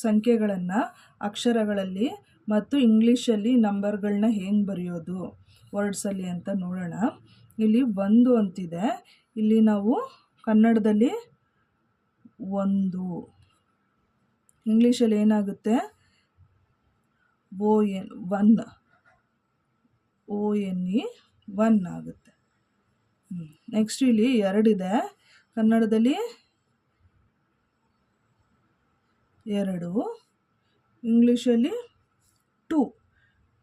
ಸಂಖ್ಯೆಗಳನ್ನು ಅಕ್ಷರಗಳಲ್ಲಿ ಮತ್ತು ಇಂಗ್ಲೀಷಲ್ಲಿ ನಂಬರ್ಗಳನ್ನ ಹೆಂಗೆ ಬರೆಯೋದು ವರ್ಡ್ಸಲ್ಲಿ ಅಂತ ನೋಡೋಣ. ಇಲ್ಲಿ 1 ಅಂತಿದೆ. ಇಲ್ಲಿ ನಾವು ಕನ್ನಡದಲ್ಲಿ 1, ಇಂಗ್ಲೀಷಲ್ಲಿ ಏನಾಗುತ್ತೆ ONE 1 ಆಗುತ್ತೆ. ನೆಕ್ಸ್ಟ್ ಇಲ್ಲಿ 2 ಇದೆ. ಕನ್ನಡದಲ್ಲಿ 2, ಇಂಗ್ಲೀಷಲ್ಲಿ 2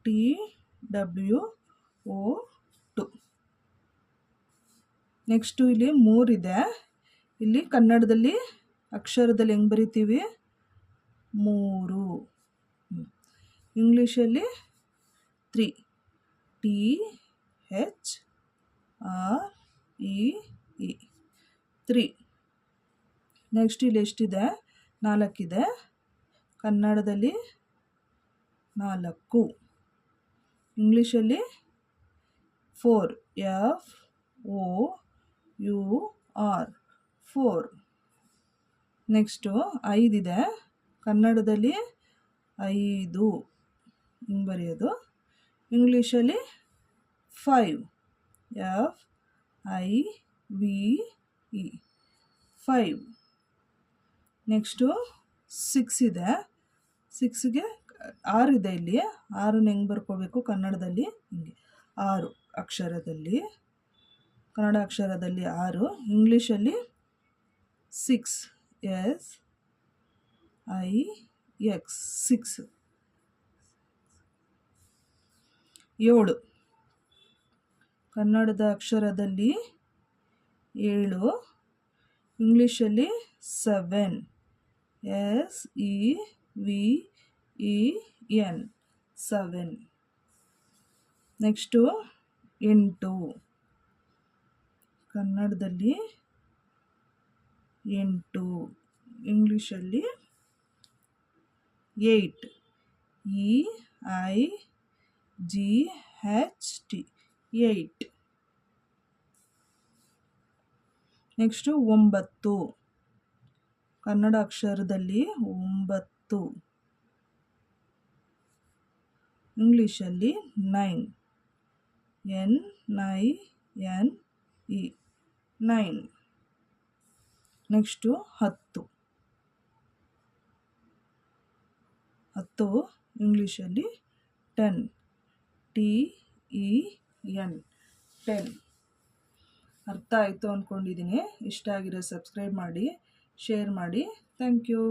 TWO2. ನೆಕ್ಸ್ಟು ಇಲ್ಲಿ 3 ಇದೆ. ಇಲ್ಲಿ ಕನ್ನಡದಲ್ಲಿ ಅಕ್ಷರದಲ್ಲಿ ಹೆಂಗೆ ಬರಿತೀವಿ 3, ಇಂಗ್ಲೀಷಲ್ಲಿ 3 THREE 3. ನೆಕ್ಸ್ಟ್ ಇಲ್ಲಿ ಎಷ್ಟಿದೆ 4 ಇದೆ. ಕನ್ನಡದಲ್ಲಿ 4, ಇಂಗ್ಲೀಷಲ್ಲಿ 4 FOUR 4. ನೆಕ್ಸ್ಟು 5 ಇದೆ. ಕನ್ನಡದಲ್ಲಿ 5 ಹಿಂಗೆ ಬರೆಯೋದು, ಇಂಗ್ಲೀಷಲ್ಲಿ 5 FIVE 5. ನೆಕ್ಸ್ಟು 6 ಇದೆ. 6ಗೆ 6 ಇದೆ. ಇಲ್ಲಿ 6ನ ಹೆಂಗೆ ಬರ್ಕೋಬೇಕು ಕನ್ನಡದಲ್ಲಿ ಹಿಂಗೆ 6 ಅಕ್ಷರದಲ್ಲಿ, ಕನ್ನಡ ಅಕ್ಷರದಲ್ಲಿ 6, ಇಂಗ್ಲೀಷಲ್ಲಿ 6 SIX 6. 7 ಕನ್ನಡದ ಅಕ್ಷರದಲ್ಲಿ 7, ಇಂಗ್ಲೀಷಲ್ಲಿ 7 SEVEN 7. ನೆಕ್ಸ್ಟು 8, ಕನ್ನಡದಲ್ಲಿ 8, ಇಂಗ್ಲೀಷಲ್ಲಿ 8 EIGHT 8. ನೆಕ್ಸ್ಟು 9, ಕನ್ನಡ ಅಕ್ಷರದಲ್ಲಿ 9, ಇಂಗ್ಲೀಷಲ್ಲಿ 9 NINE 9. ನೆಕ್ಸ್ಟು 10, ಇಂಗ್ಲೀಷಲ್ಲಿ 10 TEN 10. ಅರ್ಥ ಆಯಿತು ಅಂದ್ಕೊಂಡಿದ್ದೀನಿ. ಇಷ್ಟ ಆಗಿರೋ ಸಬ್ಸ್ಕ್ರೈಬ್ ಮಾಡಿ, ಶೇರ್ ಮಾಡಿ. Thank you.